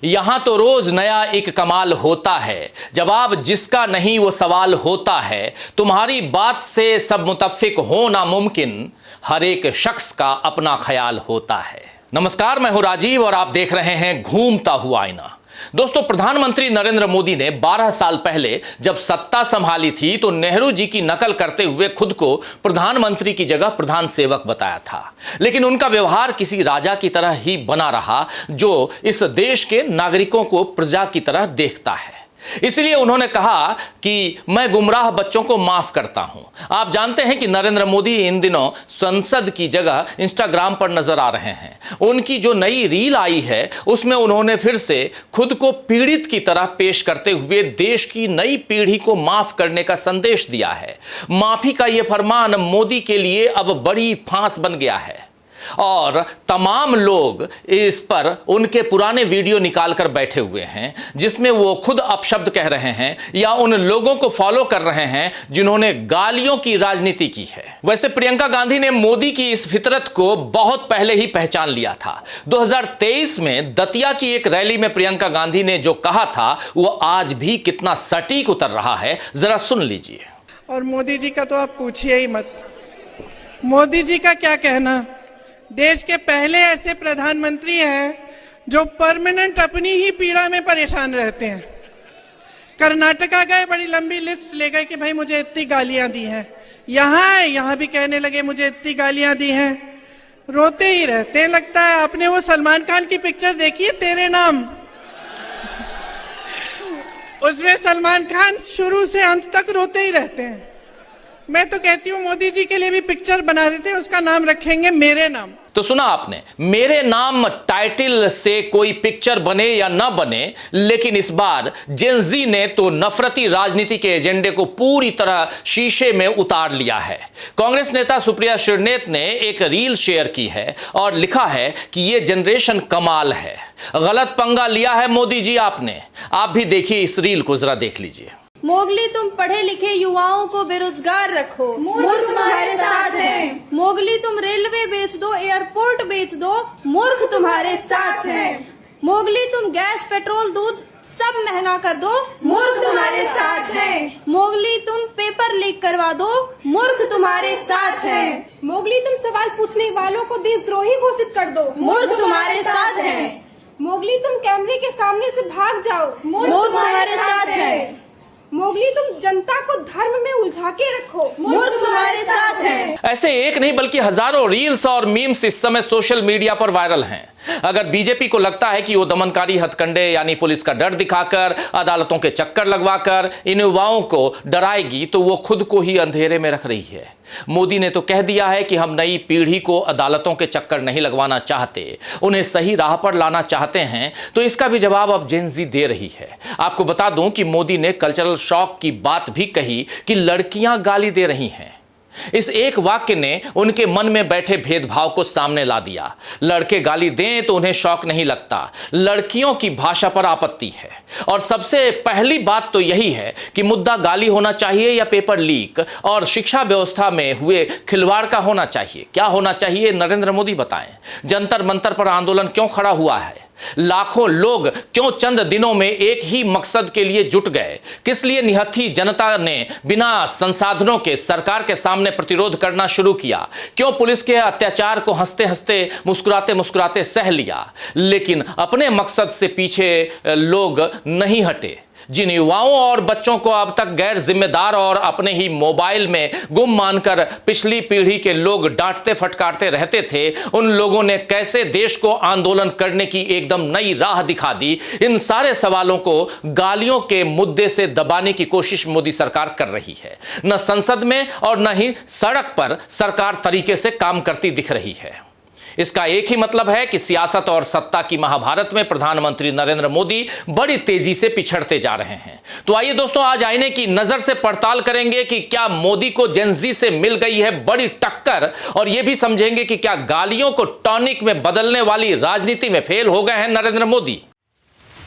यहां तो रोज नया एक कमाल होता है, जवाब जिसका नहीं वो सवाल होता है। तुम्हारी बात से सब मुतफ़िक हो नामुमकिन, हर एक शख्स का अपना ख्याल होता है। नमस्कार, मैं हूं राजीव और आप देख रहे हैं घूमता हुआ आईना। दोस्तों, प्रधानमंत्री नरेंद्र मोदी ने 12 साल पहले जब सत्ता संभाली थी तो नेहरू जी की नकल करते हुए खुद को प्रधानमंत्री की जगह प्रधान सेवक बताया था। लेकिन उनका व्यवहार किसी राजा की तरह ही बना रहा, जो इस देश के नागरिकों को प्रजा की तरह देखता है। इसलिए उन्होंने कहा कि मैं गुमराह बच्चों को माफ करता हूं। आप जानते हैं कि नरेंद्र मोदी इन दिनों संसद की जगह इंस्टाग्राम पर नजर आ रहे हैं। उनकी जो नई रील आई है उसमें उन्होंने फिर से खुद को पीड़ित की तरह पेश करते हुए देश की नई पीढ़ी को माफ करने का संदेश दिया है। माफी का यह फरमान मोदी के लिए अब बड़ी फांस बन गया है और तमाम लोग इस पर उनके पुराने वीडियो निकालकर बैठे हुए हैं, जिसमें वो खुद अपशब्द कह रहे हैं या उन लोगों को फॉलो कर रहे हैं जिन्होंने गालियों की राजनीति की है। वैसे प्रियंका गांधी ने मोदी की इस फितरत को बहुत पहले ही पहचान लिया था। 2023 में दतिया की एक रैली में प्रियंका गांधी ने जो कहा था वो आज भी कितना सटीक उतर रहा है, जरा सुन लीजिए। और मोदी जी का तो आप पूछिए ही मत। मोदी जी का क्या कहना, देश के पहले ऐसे प्रधानमंत्री हैं जो परमानेंट अपनी ही पीड़ा में परेशान रहते हैं। कर्नाटका गए, बड़ी लंबी लिस्ट ले गए कि भाई मुझे इतनी गालियां दी हैं। यहाँ भी कहने लगे मुझे इतनी गालियां दी हैं। रोते ही रहते हैं। लगता है आपने वो सलमान खान की पिक्चर देखी है, तेरे नाम। उसमें सलमान खान शुरू से अंत तक रोते ही रहते हैं। मैं तो कहती हूँ मोदी जी के लिए भी पिक्चर बना देते हैं, उसका नाम रखेंगे मेरे नाम। तो सुना आपने, मेरे नाम टाइटल से कोई पिक्चर बने या ना बने, लेकिन इस बार जेन-ज़ी ने तो नफरती राजनीति के एजेंडे को पूरी तरह शीशे में उतार लिया है। कांग्रेस नेता सुप्रिया श्रीनेत ने एक रील शेयर की है और लिखा है कि यह जनरेशन कमाल है, गलत पंगा लिया है मोदी जी आपने। आप भी देखिए इस रील को, जरा देख लीजिए। मोगली तुम पढ़े लिखे युवाओं को बेरोजगार रखो, मूर्ख तुम्हारे साथ हैं। मोगली तुम रेलवे बेच दो, एयरपोर्ट बेच दो, मूर्ख तुम्हारे साथ हैं। मोगली तुम गैस पेट्रोल दूध सब महंगा कर दो, मूर्ख तुम्हारे साथ हैं। मोगली तुम पेपर लीक करवा दो, मूर्ख तुम्हारे साथ हैं। मोगली तुम सवाल पूछने वालों को देशद्रोही घोषित कर दो, मूर्ख तुम्हारे साथ हैं। मोगली तुम कैमरे के सामने से भाग जाओ, मूर्ख तुम्हारे साथ हैं। मोगली तुम जनता को धर्म में उलझा के रखो, मूर्ख तुम्हारे साथ हैं। ऐसे एक नहीं बल्कि हजारों रील्स और मीम्स इस समय सोशल मीडिया पर वायरल हैं। अगर बीजेपी को लगता है कि वो दमनकारी हथकंडे यानी पुलिस का डर दिखाकर, अदालतों के चक्कर लगवाकर इन युवाओं को डराएगी, तो वो खुद को ही अंधेरे में रख रही है। मोदी ने तो कह दिया है कि हम नई पीढ़ी को अदालतों के चक्कर नहीं लगवाना चाहते, उन्हें सही राह पर लाना चाहते हैं। तो इसका भी जवाब अब जेन-ज़ी दे रही है। आपको बता दूं कि मोदी ने कल्चरल शॉक की बात भी कही कि लड़कियां गाली दे रही हैं। इस एक वाक्य ने उनके मन में बैठे भेदभाव को सामने ला दिया। लड़के गाली दें तो उन्हें शौक नहीं लगता, लड़कियों की भाषा पर आपत्ति है। और सबसे पहली बात तो यही है कि मुद्दा गाली होना चाहिए या पेपर लीक और शिक्षा व्यवस्था में हुए खिलवाड़ का होना चाहिए। क्या होना चाहिए, नरेंद्र मोदी बताएं। जंतर मंतर पर आंदोलन क्यों खड़ा हुआ है? लाखों लोग क्यों चंद दिनों में एक ही मकसद के लिए जुट गए? किस लिए निहत्थी जनता ने बिना संसाधनों के सरकार के सामने प्रतिरोध करना शुरू किया? क्यों पुलिस के अत्याचार को हंसते हंसते मुस्कुराते मुस्कुराते सह लिया? लेकिन अपने मकसद से पीछे लोग नहीं हटे। जिन युवाओं और बच्चों को अब तक गैर जिम्मेदार और अपने ही मोबाइल में गुम मानकर पिछली पीढ़ी के लोग डांटते फटकारते रहते थे, उन लोगों ने कैसे देश को आंदोलन करने की एकदम नई राह दिखा दी। इन सारे सवालों को गालियों के मुद्दे से दबाने की कोशिश मोदी सरकार कर रही है। न संसद में और न ही सड़क पर सरकार तरीके से काम करती दिख रही है। इसका एक ही मतलब है कि सियासत और सत्ता की महाभारत में प्रधानमंत्री नरेंद्र मोदी बड़ी तेजी से पिछड़ते जा रहे हैं। तो आइए दोस्तों, आज आईने की नजर से पड़ताल करेंगे कि क्या मोदी को जेन-ज़ी से मिल गई है बड़ी टक्कर, और यह भी समझेंगे कि क्या गालियों को टॉनिक में बदलने वाली राजनीति में फेल हो गए हैं नरेंद्र मोदी।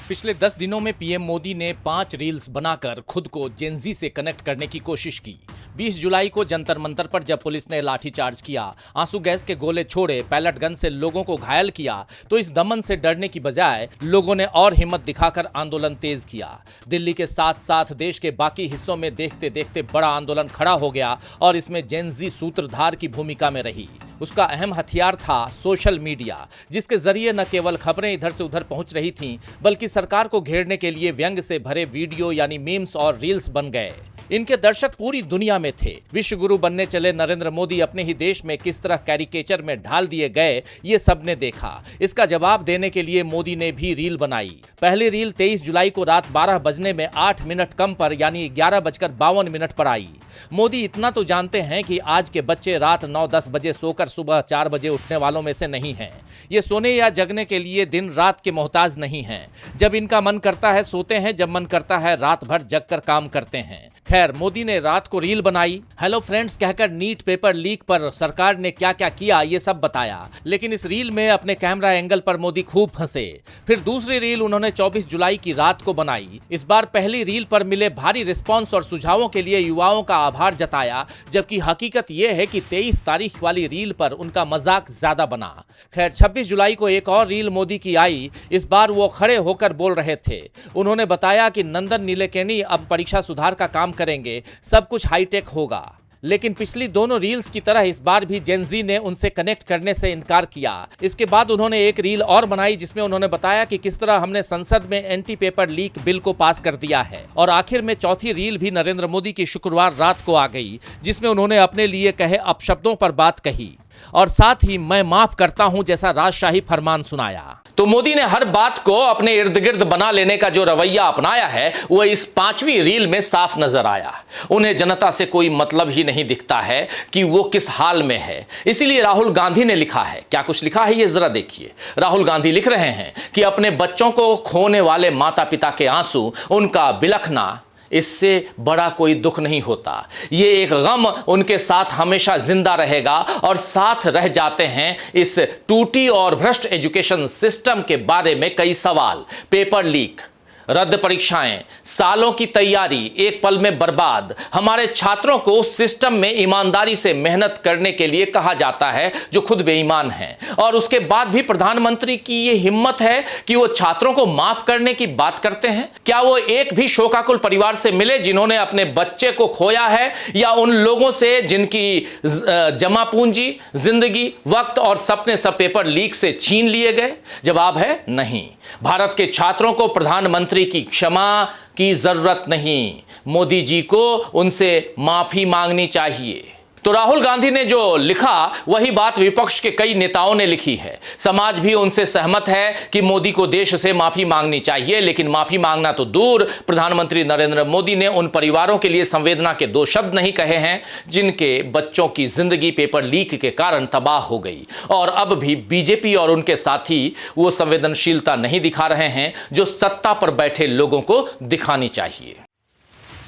पिछले 10 दिनों में पीएम मोदी ने 5 रील्स बनाकर खुद को जेन-ज़ी से कनेक्ट करने की कोशिश की। 20 जुलाई को जंतर मंतर पर जब पुलिस ने लाठीचार्ज किया, आंसू गैस के गोले छोड़े, पैलेट गन से लोगों को घायल किया, तो इस दमन से डरने की बजाय लोगों ने और हिम्मत दिखाकर आंदोलन तेज किया। दिल्ली के साथ साथ देश के बाकी हिस्सों में देखते देखते बड़ा आंदोलन खड़ा हो गया और इसमें जेन ज़ी सूत्रधार की भूमिका में रही। उसका अहम हथियार था सोशल मीडिया, जिसके जरिए न केवल खबरें इधर से उधर पहुंच रही थीं, बल्कि सरकार को घेरने के लिए व्यंग से भरे वीडियो यानी मीम्स और रील्स बन गए। इनके दर्शक पूरी दुनिया में थे। विश्व गुरु बनने चले नरेंद्र मोदी अपने ही देश में किस तरह कैरिकेचर में ढाल दिए गए, ये सबने देखा। इसका जवाब देने के लिए मोदी ने भी रील बनाई। पहली रील 23 जुलाई को रात 12 बजने में 8 मिनट कम पर यानी 11:52 पर आई। मोदी इतना तो जानते हैं कि आज के बच्चे रात 9-10 बजे सोकर सुबह 4 बजे उठने वालों में से नहीं हैं। ये सोने या जगने के लिए दिन रात के मोहताज नहीं हैं। जब इनका मन करता है सोते हैं, जब मन करता है रात भर जगकर काम करते हैं। खैर, मोदी ने रात को रील बनाई, हेलो फ्रेंड्स कहकर नीट पेपर लीक पर सरकार ने क्या क्या किया ये सब बताया। लेकिन इस रील में अपने कैमरा एंगल पर मोदी खूब फंसे। फिर दूसरी रील उन्होंने 24 जुलाई की रात को बनाई। इस बार पहली रील पर मिले भारी रिस्पांस और सुझावों के लिए युवाओं का आभार जताया, जबकि हकीकत यह है कि 23 तारीख वाली रील पर उनका मजाक ज्यादा बना। खैर, 26 जुलाई को एक और रील मोदी की आई। इस बार वो खड़े होकर बोल रहे थे। उन्होंने बताया कि नंदन नीलेकणी अब परीक्षा सुधार का काम करेंगे, सब कुछ हाईटेक होगा। लेकिन पिछली दोनों रील्स की तरह इस बार भी जेन ज़ी ने उनसे कनेक्ट करने से इनकार किया। इसके बाद उन्होंने एक रील और बनाई जिसमें उन्होंने बताया कि किस तरह हमने संसद में एंटी पेपर लीक बिल को पास कर दिया है। और आखिर में चौथी रील भी नरेंद्र मोदी की शुक्रवार रात को आ गई, जिसमें उन्होंने अपने लिए कहे अपशब्दों पर बात कही और साथ ही मैं माफ करता हूं जैसा राजशाही फरमान सुनाया। तो मोदी ने हर बात को अपने इर्द गिर्द बना लेने का जो रवैया अपनाया है, वह इस 5वीं रील में साफ नजर आया। उन्हें जनता से कोई मतलब ही नहीं दिखता है कि वो किस हाल में है। इसीलिए राहुल गांधी ने लिखा है, क्या कुछ लिखा है ये जरा देखिए। राहुल गांधी लिख रहे हैं कि अपने बच्चों को खोने वाले माता पिता के आंसू, उनका बिलखना, इससे बड़ा कोई दुख नहीं होता। ये एक गम उनके साथ हमेशा जिंदा रहेगा और साथ रह जाते हैं इस टूटी और भ्रष्ट एजुकेशन सिस्टम के बारे में कई सवाल। पेपर लीक, रद्द परीक्षाएं, सालों की तैयारी एक पल में बर्बाद। हमारे छात्रों को सिस्टम में ईमानदारी से मेहनत करने के लिए कहा जाता है जो खुद बेईमान हैं, और उसके बाद भी प्रधानमंत्री की ये हिम्मत है कि वो छात्रों को माफ करने की बात करते हैं। क्या वो एक भी शोकाकुल परिवार से मिले जिन्होंने अपने बच्चे को खोया है, या उन लोगों से जिनकी जमा पूंजी, जिंदगी, वक्त और सपने सब पेपर लीक से छीन लिए गए? जवाब है नहीं। भारत के छात्रों को प्रधानमंत्री की क्षमा की जरूरत नहीं, मोदी जी को उनसे माफी मांगनी चाहिए। तो राहुल गांधी ने जो लिखा वही बात विपक्ष के कई नेताओं ने लिखी है। समाज भी उनसे सहमत है कि मोदी को देश से माफी मांगनी चाहिए, लेकिन माफी मांगना तो दूर, प्रधानमंत्री नरेंद्र मोदी ने उन परिवारों के लिए संवेदना के 2 शब्द नहीं कहे हैं जिनके बच्चों की जिंदगी पेपर लीक के कारण तबाह हो गई। और अब भी बीजेपी और उनके साथी वो संवेदनशीलता नहीं दिखा रहे हैं जो सत्ता पर बैठे लोगों को दिखानी चाहिए।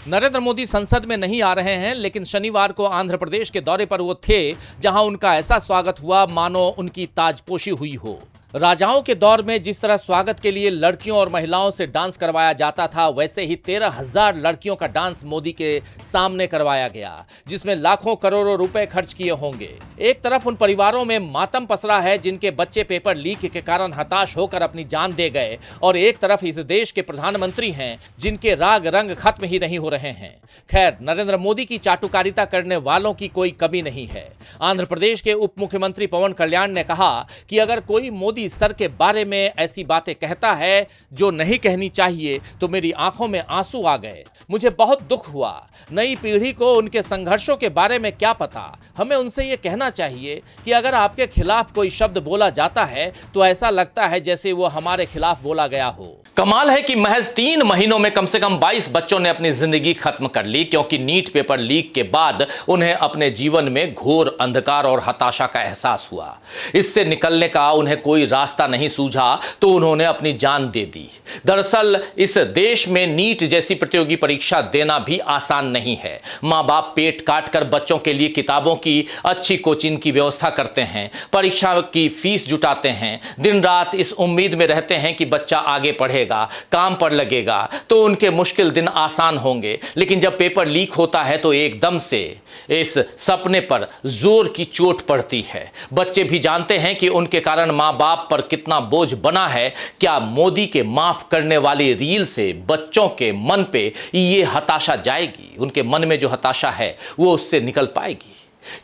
नरेंद्र मोदी संसद में नहीं आ रहे हैं, लेकिन शनिवार को आंध्र प्रदेश के दौरे पर वो थे, जहां उनका ऐसा स्वागत हुआ मानो उनकी ताजपोशी हुई हो। राजाओं के दौर में जिस तरह स्वागत के लिए लड़कियों और महिलाओं से डांस करवाया जाता था, वैसे ही 13,000 लड़कियों का डांस मोदी के सामने करवाया गया, जिसमें लाखों करोड़ों रुपए खर्च किए होंगे। एक तरफ उन परिवारों में मातम पसरा है जिनके बच्चे पेपर लीक के कारण हताश होकर अपनी जान दे गए, और एक तरफ इस देश के प्रधानमंत्री हैं जिनके राग रंग खत्म ही नहीं हो रहे हैं। खैर, नरेंद्र मोदी की चाटुकारिता करने वालों की कोई कमी नहीं है। आंध्र प्रदेश के उप मुख्यमंत्री पवन कल्याण ने कहा कि अगर कोई मोदी सर के बारे में ऐसी बातें कहता है जो नहीं कहनी चाहिए, तो मेरी आंखों में आंसू आ गए। मुझे बहुत दुख हुआ। नई पीढ़ी को उनके संघर्षों के बारे में क्या पता। हमें उनसे ये कहना चाहिए कि अगर आपके खिलाफ कोई शब्द बोला जाता है तो ऐसा लगता है जैसे वो हमारे खिलाफ बोला गया हो। कमाल है कि महज 3 महीनों में कम से कम 22 बच्चों ने अपनी जिंदगी खत्म कर ली, क्योंकि नीट पेपर लीक के बाद उन्हें अपने जीवन में घोर अंधकार और हताशा का एहसास हुआ। इससे निकलने का उन्हें कोई रास्ता नहीं सूझा तो उन्होंने अपनी जान दे दी। दरअसल इस देश में नीट जैसी प्रतियोगी परीक्षा देना भी आसान नहीं है। माँ बाप पेट काट कर बच्चों के लिए किताबों की अच्छी कोचिंग की व्यवस्था करते हैं, परीक्षा की फीस जुटाते हैं, दिन रात इस उम्मीद में रहते हैं कि बच्चा आगे पढ़ेगा, काम पर लगेगा तो उनके मुश्किल दिन आसान होंगे। लेकिन जब पेपर लीक होता है तो एकदम से इस सपने पर जोर की चोट पड़ती है। बच्चे भी जानते हैं कि उनके कारण माँ बाप पर कितना बोझ बना है। क्या मोदी के माफ करने वाली रील से बच्चों के मन पे ये हताशा जाएगी? उनके मन में जो हताशा है वो उससे निकल पाएगी?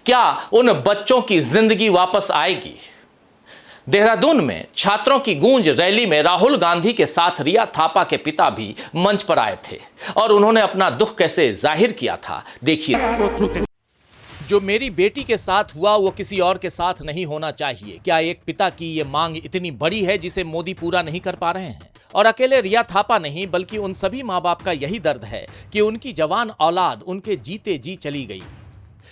क्या उन बच्चों की जिंदगी वापस आएगी? देहरादून में छात्रों की गूंज रैली में राहुल गांधी के साथ रिया थापा के पिता भी मंच पर आए थे और उन्होंने अपना दुख कैसे जाहिर किया था, देखिए। जो मेरी बेटी के साथ हुआ वो किसी और के साथ नहीं होना चाहिए। क्या एक पिता की ये मांग इतनी बड़ी है जिसे मोदी पूरा नहीं कर पा रहे हैं? और अकेले रिया थापा नहीं बल्कि उन सभी माँ बाप का यही दर्द है कि उनकी जवान औलाद उनके जीते जी चली गई,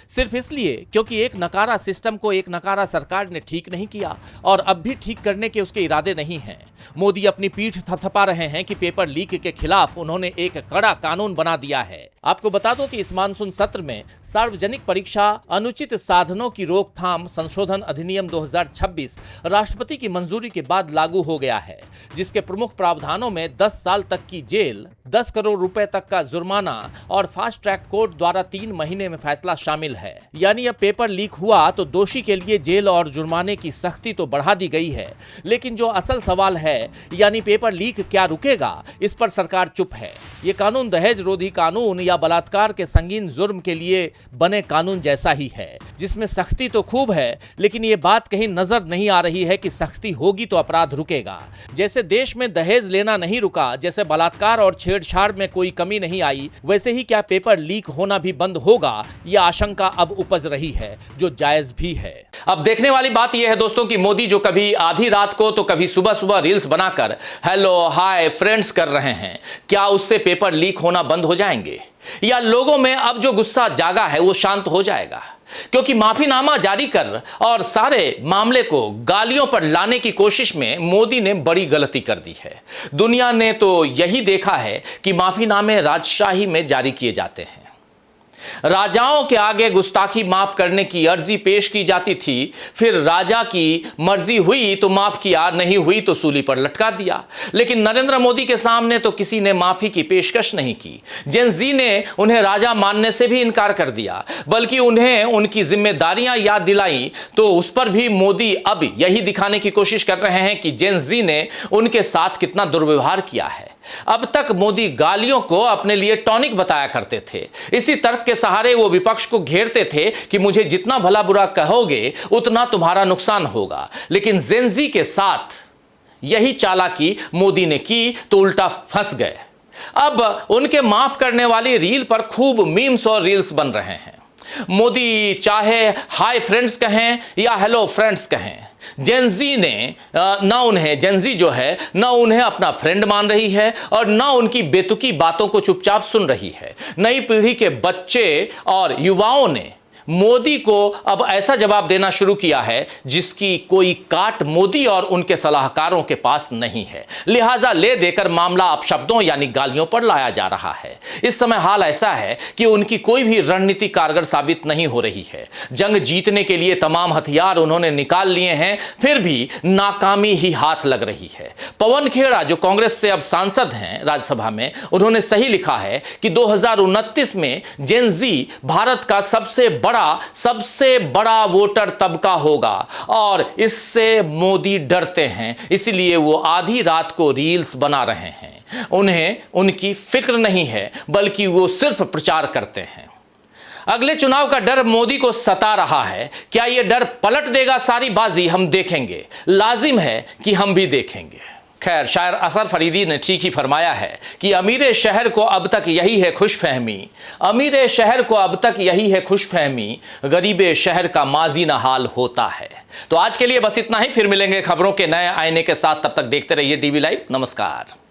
सिर्फ इसलिए क्योंकि एक नकारा सिस्टम को एक नकारा सरकार ने ठीक नहीं किया और अब भी ठीक करने के उसके इरादे नहीं हैं। मोदी अपनी पीठ थपथपा रहे हैं कि पेपर लीक के खिलाफ उन्होंने एक कड़ा कानून बना दिया है। आपको बता दो कि इस मानसून सत्र में सार्वजनिक परीक्षा अनुचित साधनों की रोकथाम संशोधन अधिनियम 2026 राष्ट्रपति की मंजूरी के बाद लागू हो गया है, जिसके प्रमुख प्रावधानों में 10 साल तक की जेल, 10 करोड़ रुपए तक का जुर्माना और फास्ट ट्रैक कोर्ट द्वारा 3 महीने में फैसला शामिल है। यानी अब पेपर लीक हुआ तो दोषी के लिए जेल और जुर्माने की सख्ती तो बढ़ा दी गई है, लेकिन जो असल सवाल है यानी पेपर लीक क्या रुकेगा, इस पर सरकार चुप है। ये कानून दहेज रोधी कानून या बलात्कार के संगीन जुर्म के लिए बने कानून जैसा ही है, जिसमें सख्ती तो खूब है लेकिन ये बात कहीं नजर नहीं आ रही है कि सख्ती होगी तो अपराध रुकेगा। जैसे देश में दहेज लेना नहीं रुका, जैसे बलात्कार और छेड़छाड़ में कोई कमी नहीं आई, वैसे ही क्या पेपर लीक होना भी बंद होगा, यह आशंका अब उपज रही है, जो जायज भी है। अब देखने वाली बात यह है दोस्तों कि मोदी जो कभी आधी रात को तो कभी सुबह सुबह रील्स बनाकर हेलो हाय फ्रेंड्स कर रहे हैं, क्या उससे पेपर लीक होना बंद हो जाएंगे या लोगों में अब जो गुस्सा जागा है वो शांत हो जाएगा? क्योंकि माफीनामा जारी कर और सारे मामले को गालियों पर लाने की कोशिश में मोदी ने बड़ी गलती कर दी है। दुनिया ने तो यही देखा है कि माफीनामे राजशाही में जारी किए जाते हैं। राजाओं के आगे गुस्ताखी माफ करने की अर्जी पेश की जाती थी, फिर राजा की मर्जी हुई तो माफ किया, नहीं हुई तो सूली पर लटका दिया। लेकिन नरेंद्र मोदी के सामने तो किसी ने माफी की पेशकश नहीं की। जेन जी ने उन्हें राजा मानने से भी इनकार कर दिया, बल्कि उन्हें उनकी जिम्मेदारियां याद दिलाई, तो उस पर भी मोदी अब यही दिखाने की कोशिश कर रहे हैं कि जेन जी ने उनके साथ कितना दुर्व्यवहार किया है। अब तक मोदी गालियों को अपने लिए टॉनिक बताया करते थे। इसी तर्क के सहारे वो विपक्ष को घेरते थे कि मुझे जितना भला बुरा कहोगे उतना तुम्हारा नुकसान होगा। लेकिन जेन जी के साथ यही चालाकी मोदी ने की तो उल्टा फंस गए। अब उनके माफ करने वाली रील पर खूब मीम्स और रील्स बन रहे हैं। मोदी चाहे हाय फ्रेंड्स कहें या हेलो फ्रेंड्स कहें, जेन जी ने जेन जी जो है ना उन्हें अपना फ्रेंड मान रही है और ना उनकी बेतुकी बातों को चुपचाप सुन रही है। नई पीढ़ी के बच्चे और युवाओं ने मोदी को अब ऐसा जवाब देना शुरू किया है जिसकी कोई काट मोदी और उनके सलाहकारों के पास नहीं है। लिहाजा ले देकर मामला अपशब्दों यानी गालियों पर लाया जा रहा है। इस समय हाल ऐसा है कि उनकी कोई भी रणनीति कारगर साबित नहीं हो रही है। जंग जीतने के लिए तमाम हथियार उन्होंने निकाल लिए हैं, फिर भी नाकामी ही हाथ लग रही है। पवन खेड़ा जो कांग्रेस से अब सांसद हैं राज्यसभा में, उन्होंने सही लिखा है कि 2029 में जेन जी भारत का सबसे बड़ा वोटर तबका होगा और इससे मोदी डरते हैं, इसलिए वो आधी रात को रील्स बना रहे हैं। उन्हें उनकी फिक्र नहीं है, बल्कि वो सिर्फ प्रचार करते हैं। अगले चुनाव का डर मोदी को सता रहा है। क्या यह डर पलट देगा सारी बाजी, हम देखेंगे। लाजिम है कि हम भी देखेंगे। खैर, शायर असर फरीदी ने ठीक ही फरमाया है कि अमीर शहर को अब तक यही है खुशफहमी, अमीर शहर को अब तक यही है खुशफहमी, गरीबे शहर का माजी न हाल होता है। तो आज के लिए बस इतना ही, फिर मिलेंगे खबरों के नए आईने के साथ। तब तक देखते रहिए डीवी लाइव। नमस्कार।